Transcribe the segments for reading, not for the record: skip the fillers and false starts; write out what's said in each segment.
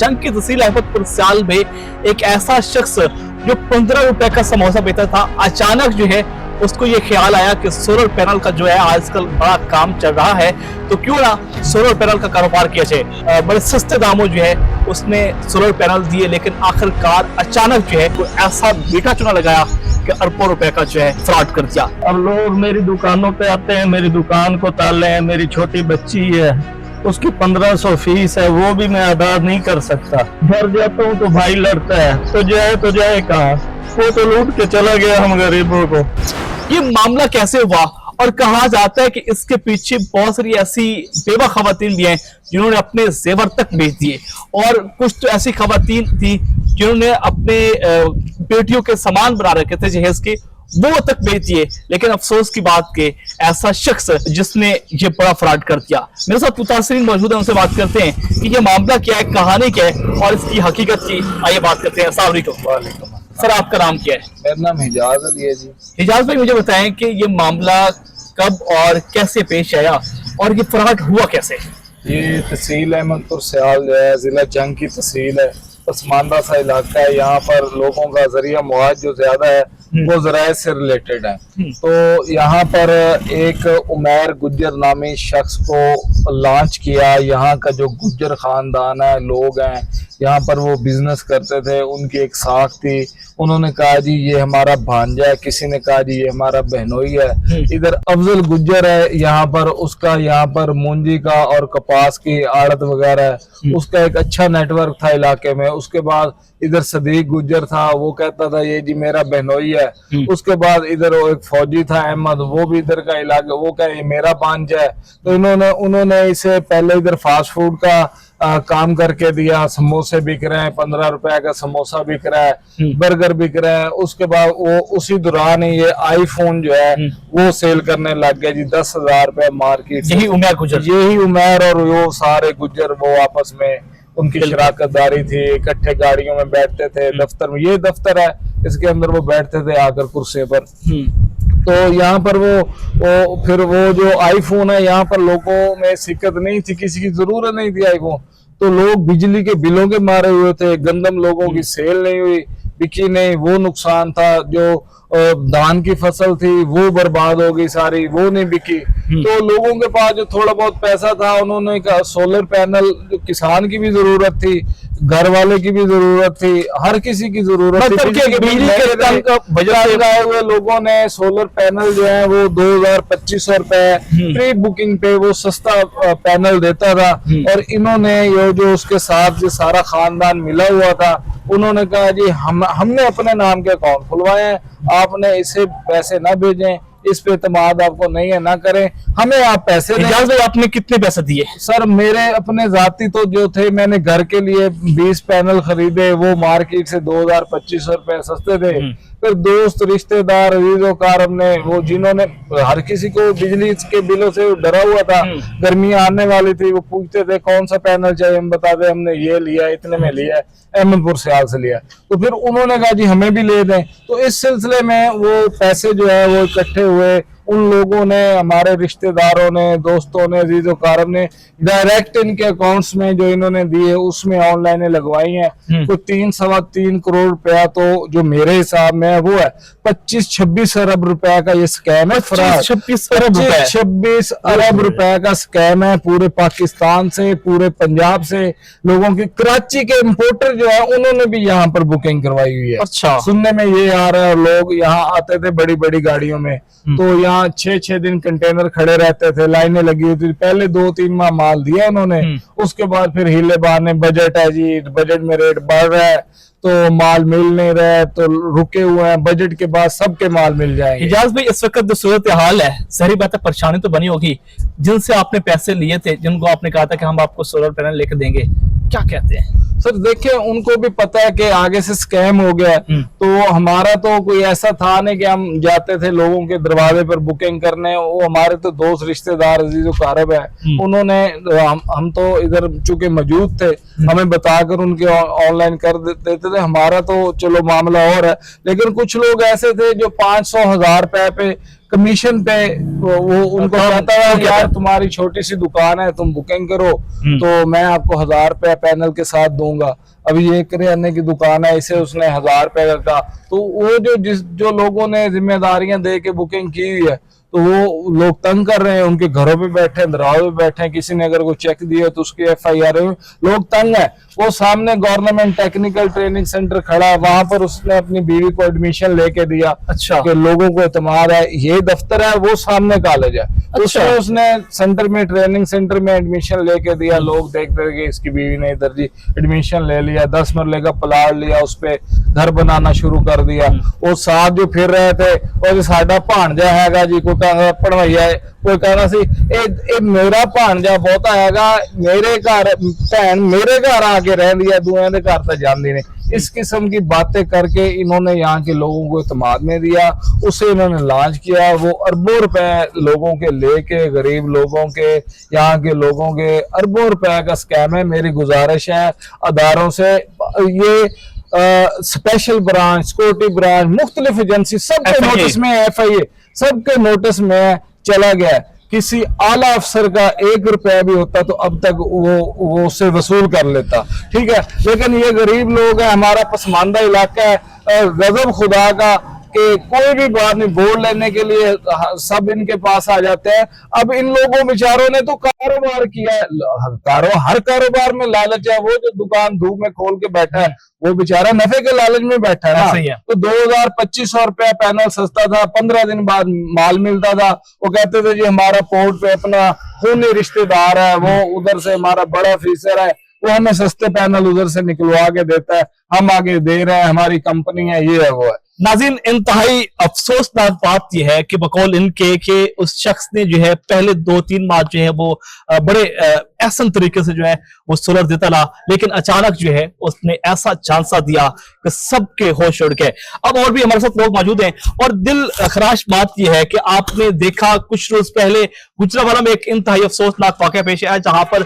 जंग की तहसील अहमदपुर स्याल में एक ऐसा शख्स जो 15 रुपए का समोसा बेचता था, अचानक जो है उसको ये ख्याल आया कि सोलर पैनल का जो है आजकल बड़ा काम चल रहा है, तो क्यों ना सोलर पैनल का कारोबार किया जाए। बड़े सस्ते दामों जो है उसने सोलर पैनल दिए, लेकिन आखिरकार अचानक जो है कोई ऐसा मीठा चुना लगाया कि अरबों रुपए का जो है फ्रॉड कर दिया। अब लोग मेरी दुकानों पे आते हैं, मेरी दुकान को ताले हैं, मेरी छोटी बच्ची है, उसकी 1500 फीस है, वो भी मैं अदा नहीं कर सकता। घर जाता हूँ तो भाई लड़ता है, तो जाए कहाँ, वो तो लूट के चला गया हम गरीबों को। ये मामला कैसे हुआ और कहा जाता है कि इसके पीछे बहुत सारी ऐसी बेवा खवातीन भी हैं जिन्होंने अपने जेवर तक बेच दिए, और कुछ तो ऐसी खवातीन थी जिन्होंने अपने बेटियों के सामान बना रखे थे जहेज के, वो तक बेच दिए। लेकिन अफसोस की बात के ऐसा शख्स जिसने ये बड़ा फ्रॉड कर दिया। मेरे साथ मुतासिरीन मौजूद है, उनसे बात करते हैं कि ये मामला क्या है, कहानी क्या है और इसकी हकीकत की। आइए बात करते हैं। अस्सलाम वालेकुम सर, आपका नाम क्या है? मेरा नाम हिजाज अली है जी। हिजाज भाई, मुझे बताएं कि ये मामला कब और कैसे पेश आया और ये फ्रॉड हुआ कैसे? ये तहसील अहमदपुर स्याल जो है, जिला जंग की तहसील है, पसमानदा सा इलाका है। यहाँ पर लोगों का जरिया मुआज जो ज्यादा है वो ज़राए से रिलेटेड है। तो यहाँ पर एक उमैर गुज्जर नामी शख्स को लॉन्च किया। यहाँ का जो गुज्जर खानदान है, लोग हैं यहाँ पर, वो बिजनेस करते थे, उनकी एक साख थी। उन्होंने कहा जी ये हमारा भांजा है, किसी ने कहा जी ये हमारा बहनोई है। इधर अफजल गुज्जर है यहाँ पर, उसका यहाँ पर मूंजी का और कपास की आड़त वगैरह है, उसका एक अच्छा नेटवर्क था इलाके में। उसके बाद इधर सदीक गुज्जर था, वो कहता था ये जी मेरा बहनोई है। उसके बाद इधर एक फौजी था अहमद, वो भी इधर का इलाका, वो कहे ये मेरा भांजा है। तो उन्होंने इसे पहले इधर फास्ट फूड का काम करके दिया। समोसे बिक रहे हैं, 15 रुपए का समोसा बिक रहा है, बर्गर बिक रहे हैं। उसके बाद वो उसी दौरान ही ये आईफोन जो है वो सेल करने लग गया जी, 10,000 रुपए मार्केट। यही उमर और वो सारे गुज्जर वो आपस में उनकी शराकतदारी थी। इकट्ठे गाड़ियों में बैठते थे, दफ्तर में, ये दफ्तर है, इसके अंदर वो बैठते थे आकर कुर्सी पर। तो यहाँ पर फिर वो जो आईफोन है, यहाँ पर लोगों में सिक्कत नहीं थी, किसी की जरूरत नहीं थी आईफोन। तो लोग बिजली के बिलों के मारे हुए थे। गंदम लोगों की सेल नहीं हुई, बिकी नहीं, वो नुकसान था। जो धान की फसल थी वो बर्बाद हो गई सारी, वो नहीं बिकी। तो लोगों के पास जो थोड़ा बहुत पैसा था, उन्होंने कहा सोलर पैनल, जो किसान की भी जरूरत थी, घर वाले की भी जरूरत थी, हर किसी की जरूरत थी। बजट लगाए हुए लोगों ने सोलर पैनल जो है वो 2,000-2,500 रुपए प्री बुकिंग पे वो सस्ता पैनल देता था। और इन्होंने ये जो उसके साथ जो सारा खानदान मिला हुआ था, उन्होंने कहा जी हमने अपने नाम के अकाउंट खुलवाए हैं, आपने इसे पैसे ना भेजें, इस पे इत्मीनाद आपको नहीं है, ना करें, हमें आप पैसे दें। आपने कितने पैसे दिए? सर मेरे अपने जाती तो जो थे, मैंने घर के लिए 20 पैनल खरीदे, वो मार्केट से 2,000-2,500 रुपए सस्ते थे। फिर दोस्त रिश्तेदार अजीज़ोकार हमने वो, जिन्होंने हर किसी को बिजली के बिलों से डरा हुआ था, गर्मियां आने वाली थी, वो पूछते थे कौन सा पैनल चाहिए, हम बताते हमने ये लिया, इतने में लिया, अहमदपुर स्याल से लिया। तो फिर उन्होंने कहा जी हमें भी ले दें। तो इस सिलसिले में वो पैसे जो है वो इकट्ठे हुए। उन लोगों ने, हमारे रिश्तेदारों ने, दोस्तों ने, अजीजों कारब ने डायरेक्ट इनके अकाउंट्स में जो इन्होंने दिए उसमें ऑनलाइन लगवाई हैं। तो 3-3.25 करोड़ रुपया तो जो मेरे हिसाब में है वो है 25-26 अरब रुपए का ये स्कैम है। 26 अरब रुपए का स्कैम है पूरे पाकिस्तान से, पूरे पंजाब से लोगों की। कराची के इम्पोर्टर जो है उन्होंने भी यहाँ पर बुकिंग करवाई हुई है। अच्छा, सुनने में ये आ रहा है। लोग यहाँ आते थे बड़ी बड़ी गाड़ियों में, तो यहाँ 6-6 दिन कंटेनर खड़े रहते थे, लाइनें लगी हुई थी। पहले 2-3 माह माल दिया उन्होंने, उसके बाद फिर हीले बहाने, बजट है जी, बजट में रेट बढ़ रहा है तो माल मिल नहीं रहा है, तो रुके हुए हैं, बजट के बाद सबके माल मिल जाएंगे। इजाज भाई, इस वक्त जो सूरत हाल है, सारी बातें परेशानी तो बनी होगी। जिनसे आपने पैसे लिए थे, जिनको आपने कहा था कि हम आपको सोलर पैनल लेकर देंगे, क्या कहते हैं? सर देखिए, उनको भी पता है कि आगे से स्कैम हो गया, तो हमारा तो कोई ऐसा था नहीं कि हम जाते थे लोगों के दरवाजे पर बुकिंग करने। वो हमारे तो दोस्त रिश्तेदार अजीजो कारब है, उन्होंने हम तो इधर चूंकि मौजूद थे, हमें बताकर उनके ऑनलाइन कर देते थे। हमारा तो चलो मामला और है, लेकिन कुछ लोग ऐसे थे जो 500-1,000 रुपए पे कमीशन पे वो उनको कहता है यार तुम्हारी छोटी सी दुकान है, तुम बुकिंग करो तो मैं आपको 1000 रुपया पैनल के साथ दूंगा। अभी ये किराने की दुकान है, इसे उसने 1000 रुपये का, तो वो जो लोगों ने जिम्मेदारियां दे के बुकिंग की हुई है, तो वो लोग तंग कर रहे हैं, उनके घरों पे बैठे हैं, दरवाजे पे बैठे हैं, किसी ने अगर कोई चेक दिया तो उसकी FIR है, लोग तंग है। वो सामने गवर्नमेंट टेक्निकल ट्रेनिंग सेंटर खड़ा है, वहां पर उसने अपनी बीवी को एडमिशन लेके दिया। अच्छा, कि लोगों को एतमाद है, ये दफ्तर है, वो सामने कॉलेज है। अच्छा। उसने सेंटर में, ट्रेनिंग सेंटर में एडमिशन लेके दिया। लोग देखते थे कि इसकी बीवी ने इधर जी एडमिशन ले लिया, 10 मरले का प्लाट लिया, उस पे घर बनाना शुरू कर दिया। वो साथ जो फिर रहे थे, और साडा भांजा हैगा जी, कोई कहना पढ़वाइया है, कोई कहना सी ए मेरा भांजा बहुता हैगा, मेरे घर भैन मेरे घर आके रहंदी है, दूसरे के घर तो जाती नहीं। इस किस्म की बातें करके इन्होंने यहाँ के लोगों को इत्मीनान में दिया, उसे इन्होंने लॉन्च किया। वो अरबों रुपए लोगों के लेके, गरीब लोगों के, यहाँ के लोगों के अरबों रुपए का स्कैम है। मेरी गुजारिश है अदारों से, ये स्पेशल ब्रांच, सिक्योरिटी ब्रांच, मुख्तलिफ एजेंसी सबके नोटिस में, FIA सबके नोटिस में चला गया। किसी आला अफसर का 1 रुपया भी होता तो अब तक वो उससे वसूल कर लेता, ठीक है। लेकिन ये गरीब लोग हैं, हमारा पसमानदा इलाका है, गजब खुदा का कि कोई भी बात नहीं, वोट लेने के लिए सब इनके पास आ जाते हैं। अब इन लोगों बेचारों ने तो कारोबार किया है, हर कारोबार में लालच है। वो जो दुकान धूप में खोल के बैठा है, वो बेचारा नफे के लालच में बैठा है ना। तो 2000-2500 रुपया पैनल सस्ता था, 15 दिन बाद माल मिलता था। वो कहते थे जी हमारा पोर्ट पे अपना खूनी रिश्तेदार है, वो उधर से हमारा बड़ा ऑफिसर है, वो हमें सस्ते पैनल उधर से निकलवा के देता है, हम आगे दे रहे हैं, हमारी कंपनी है, ये है वो है। नाज़रीन, इंतहाई अफसोसनाक बात यह है कि बकौल इनके कि उस शख्स ने जो है पहले 2-3 माह जो है वो बड़े एहसन तरीके से जो है वो सोलर देता रहा, लेकिन अचानक जो है उसने ऐसा झांसा दिया कि सबके होश उड़ गए। अब और भी हमारे साथ लोग मौजूद हैं, और दिल खराश बात यह है कि आपने देखा कुछ रोज पहले गुजरांवाला में एक इंतहाई अफसोसनाक वाकया पेश आया, जहां पर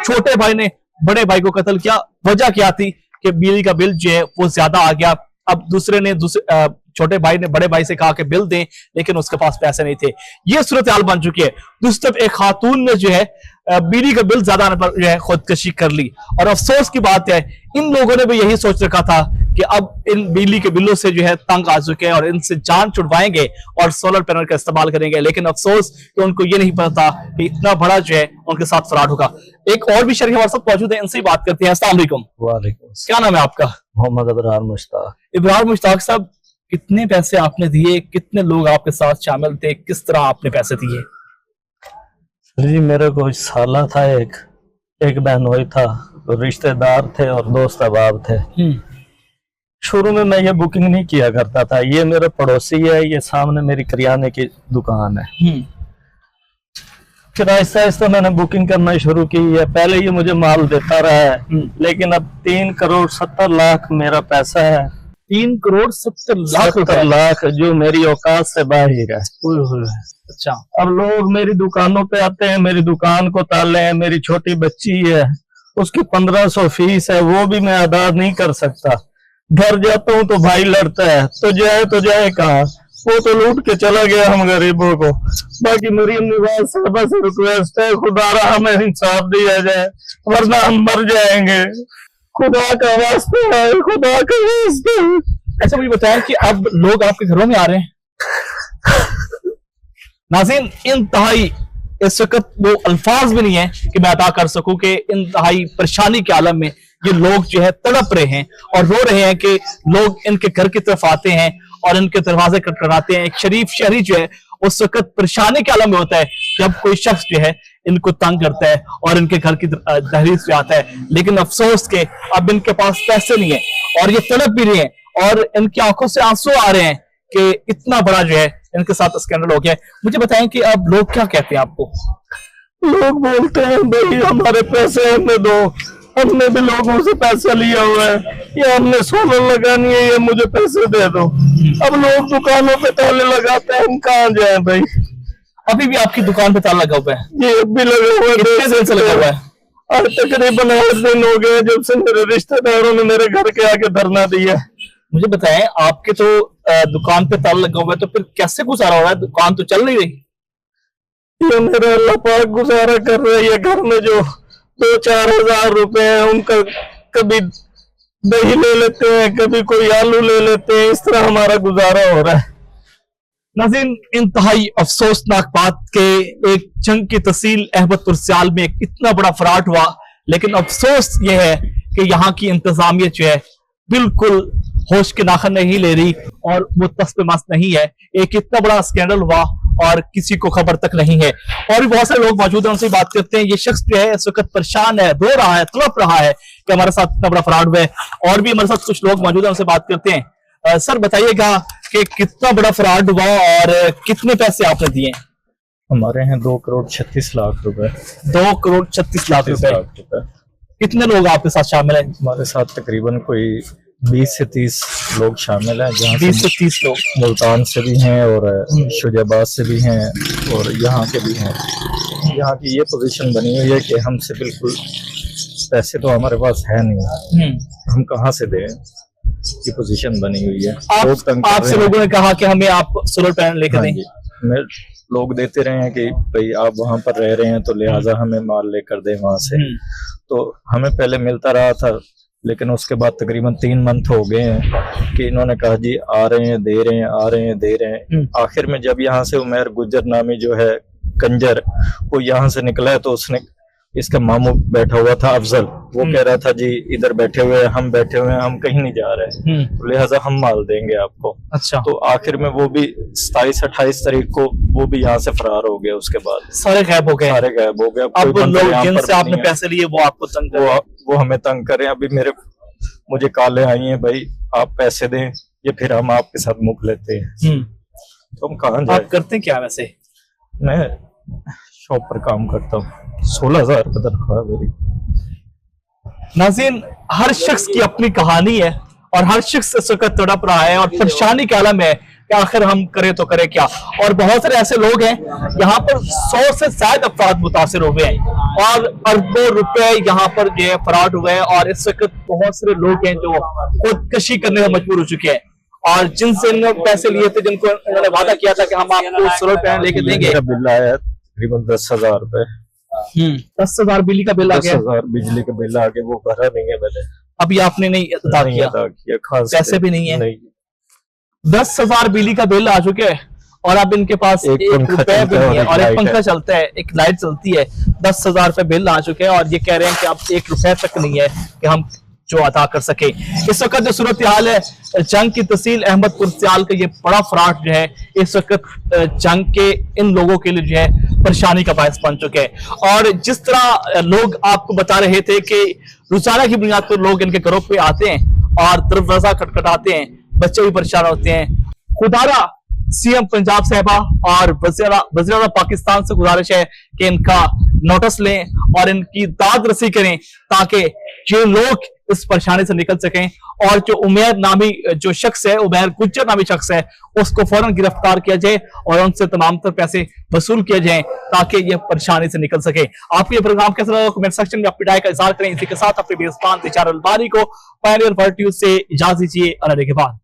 छोटे भाई ने बड़े भाई को कत्ल किया। वजह क्या थी कि बिजली का बिल जो है वो ज्यादा आ गया। अब छोटे भाई ने बड़े भाई से कहा कि बिल दें, लेकिन उसके पास पैसे नहीं थे। ये सूरत हाल बन चुकी है। दूसरी तरफ एक खातून ने जो है बिजली का बिल ज्यादा आने पर जो है खुदकशी कर ली, और अफसोस की बात है इन लोगों ने भी यही सोच रखा था कि अब इन बिजली के बिलों से जो है तंग आ चुके हैं और इनसे जान छुड़वाएंगे और सोलर पैनल का इस्तेमाल करेंगे, लेकिन अफसोस कि उनको ये नहीं पता कि इतना बड़ा जो है उनके साथ फ्रॉड होगा। एक और भी शरीक हमारे साथ मौजूद है, इनसे ही बात करते हैं। अस्सलाम वालेकुम। वालेकुम। क्या नाम है आपका? मोहम्मद इब्रार मुश्ताक। इब्रार मुश्ताक साहब, कितने पैसे आपने दिए, कितने लोग आपके साथ शामिल थे, किस तरह आपने पैसे दिए? जी मेरे को साला था, एक बहनोई था, तो रिश्तेदार थे और दोस्त अहबाब थे। शुरू में मैं ये बुकिंग नहीं किया करता था, ये मेरे पड़ोसी है, ये सामने मेरी किराने की दुकान है। फिर आहिस्ता आहिस्ता मैंने बुकिंग करना शुरू की है। पहले ये मुझे माल देता रहा है, लेकिन अब 3 करोड़ 70 लाख मेरा पैसा है। 3 करोड़ 70 लाख जो मेरी औकात से बाहर है। अच्छा। अब लोग मेरी दुकानों पे आते हैं, मेरी दुकान को ताले हैं, मेरी छोटी बच्ची है, उसकी 1500 फीस है, वो भी मैं अदा नहीं कर सकता। घर जाता हूँ तो भाई लड़ता है, तो जाए कहाँ, वो तो लूट के चला गया हम गरीबों को। बाकी मेरी निवाज साहबा से रिक्वेस्ट है, खुदा रहा हमें इंसाफ दिया जाए, वरना हम मर जाएंगे। खुदा का वास्ता है, खुदा का वास्ता है। ऐसा मुझे बताया कि अब लोग आपके घरों में आ रहे हैं। नाज़रीन, इंतहाई इस वक्त वो अल्फाज भी नहीं है कि मैं अदा कर सकूं कि इंतहाई परेशानी के आलम में ये लोग जो है तड़प रहे हैं और रो रहे हैं कि लोग इनके घर की तरफ आते हैं और इनके दरवाजे खटखटाते हैं। एक शरीफ शहरी जो है उस वक्त परेशानी के आलम में होता है जब कोई शख्स जो है इनको तंग करता है और इनके घर की दहलीज पे आता है, लेकिन अफसोस के अब इनके पास पैसे नहीं है और ये तड़प भी रहे हैं और इनकी आंखों से आंसू आ रहे हैं कि इतना बड़ा जो है इनके साथ स्कैंडल हो गया है। मुझे बताएं कि अब लोग क्या कहते हैं आपको? लोग बोलते हैं भाई हमारे पैसे हमें दो, हमने भी लोगों से पैसा लिया हुआ है, ये हमने सोलर लगानी है, ये मुझे पैसे दे दो। अब लोग दुकानों पे ताले लगाते हैं, हम कहाँ जाए भाई? अभी भी आपकी दुकान पे ताला लगा हुआ है? ये अब भी लगा हुआ है। कितने दिन से लगा हुआ है? और तकरीबन 8 दिन हो गए जब से मेरे रिश्तेदारों ने मेरे घर के आके धरना दिया। मुझे बताएं, आपके तो दुकान पे ताला लगा हुआ है, तो फिर कैसे गुजारा हो रहा है? दुकान तो चल नहीं रही। ये मेरा अल्लाह पाक गुजारा कर रही है। घर में जो 2-4 हजार रुपए है उनका कभी दही ले लेते हैं, कभी कोई आलू ले लेते हैं, इस तरह हमारा गुजारा हो रहा है। नाज़रीन, इंतहाई अफसोसनाक बात के एक जंग की तहसील अहमदपुर सियाल में एक इतना बड़ा फ्रॉड हुआ, लेकिन अफसोस यह है कि यहाँ की इंतजामिया जो है बिल्कुल होश के नाखन नहीं ले रही और वो तस पे मस्त नहीं है। एक इतना बड़ा स्कैंडल हुआ और किसी को खबर तक नहीं है। और भी बहुत सारे लोग मौजूद हैं, उनसे बात करते हैं। ये शख्स जो है इस वक्त परेशान है, रो रहा है, तड़प रहा है कि हमारे साथ इतना बड़ा फ्रॉड हुआ है। और भी हमारे साथ कुछ लोग मौजूद हैं, उनसे बात करते हैं। सर बताइएगा कि कितना बड़ा फ्रॉड हुआ और कितने पैसे आपने दिए? हमारे यहाँ 2,36,00,000 रुपए। 2,36,00,000 रुपए। कितने लोग आपके साथ शामिल हैं? हमारे साथ तकरीबन कोई 20 से 30 लोग शामिल हैं, जहाँ 20 से 30 लोग मुल्तान से भी हैं और शुजाबाद से भी हैं और यहाँ के भी हैं। यहाँ की ये पोजीशन बनी हुई है कि हमसे बिल्कुल पैसे तो हमारे पास है नहीं, हम कहाँ से दें, ये पोजीशन बनी हुई है। आपसे लोगों ने कहा कि हमें आप सोलर पैनल लेकर दें। लोग देते रहे हैं कि भाई आप वहाँ पर रह रहे हैं तो लिहाजा हमें माल लेकर दें वहाँ से। तो हमें पहले मिलता रहा था, लेकिन उसके बाद तकरीबन 3 मंथ हो गए हैं कि इन्होंने कहा जी आ रहे हैं दे रहे हैं, आ रहे हैं दे रहे हैं। आखिर में जब यहाँ से उमैर गुज्जर नामी जो है कंजर, वो यहाँ से निकला है, तो उसने इसका मामू बैठा हुआ था अफजल, वो कह रहा था जी इधर बैठे हुए हैं, हम बैठे हुए हैं, हम कहीं नहीं जा रहे हैं, तो लिहाजा हम माल देंगे आपको। अच्छा। तो आखिर में वो भी 27-28 तारीख को वो भी यहाँ से फरार हो गया। उसके बाद सारे गायब हो गए। सारे गायब हो गए। अब लोग जिनसे आपने पैसे लिए वो आपको तंग कर, वो हमें तंग कर रहे हैं। अभी मुझे कॉलें आई हैं, भाई आप पैसे दें या फिर हम आपके साथ मुख लेते हैं। तो हम कहाँ जाए? आप करते क्या वैसे? मैं शॉप पर काम करता हूँ, 16,000 रुपये तनख्वाह है मेरी। नाज़रीन, हर शख्स की अपनी कहानी है और हर शख्स इस वक्त तड़प रहा है और परेशानी के आलम है कि आखिर हम करें तो करें क्या। और बहुत सारे ऐसे लोग हैं, यहाँ पर 100 से ज्यादा अफराद मुतासिर हुए हैं और अरबों रुपए यहाँ पर जो है फ्रॉड हुए हैं। और इस वक्त बहुत सारे लोग हैं जो खुदकशी करने में मजबूर हो चुके हैं और जिनसे इन्होंने पैसे लिए थे, जिनको इन्होंने वादा किया था कि हम आपको सोलर पैनल लेके देंगे। मेरा बिल आया है तकरीबन 10,000 रुपए। 10,000 बिजली का बिल आ गया। 10,000 बिजली का बिल आ गया, वो भरा नहीं है मैंने। अभी आपने नहीं अदा किया? खास पैसे भी नहीं है? नहीं। 10,000 बिजली का बिल आ चुके हैं और अब इनके पास 1 रुपए भी नहीं है और एक पंखा चलता है, एक लाइट चलती है। 10,000 रुपए बिल आ चुके हैं और ये कह रहे हैं कि अब 1 रुपए तक नहीं है कि हम जो अदा कर सके। इस वक्त जो सूरत हाल है जंग की तहसील अहमदपुर सियाल का, ये बड़ा फ्रॉड जो है इस वक्त जंग के इन लोगों के लिए जो है परेशानी का बायस बन चुके हैं। और जिस तरह लोग आपको बता रहे थे कि रोजाना की बुनियाद पर लोग इनके घरों पे आते हैं और दरवाजा खटखटाते हैं, बच्चे भी परेशान होते हैं। खुदारा सीएम पंजाब साहिबा और वज़ीर पाकिस्तान से गुजारिश है कि इनका नोटिस लें और इनकी दाद रसी करें ताकि ये लोग इस परेशानी से निकल सकें। और जो उमैर नामी जो शख्स है, उमैर गुज्जर नामी शख्स है, उसको फौरन गिरफ्तार किया जाए और उनसे तमाम तर पैसे वसूल किए जाएं ताकि ये परेशानी से निकल सके। आपको ये प्रोग्राम कैसा लगा कमेंट सेक्शन में अपनी राय का इज़हार करें। इसी के साथ अपने बेज़बान तिजारत अलबारी को पायनियर वर्ल्ड न्यूज़ से इजाजत दीजिए। अल्लाह के बाद।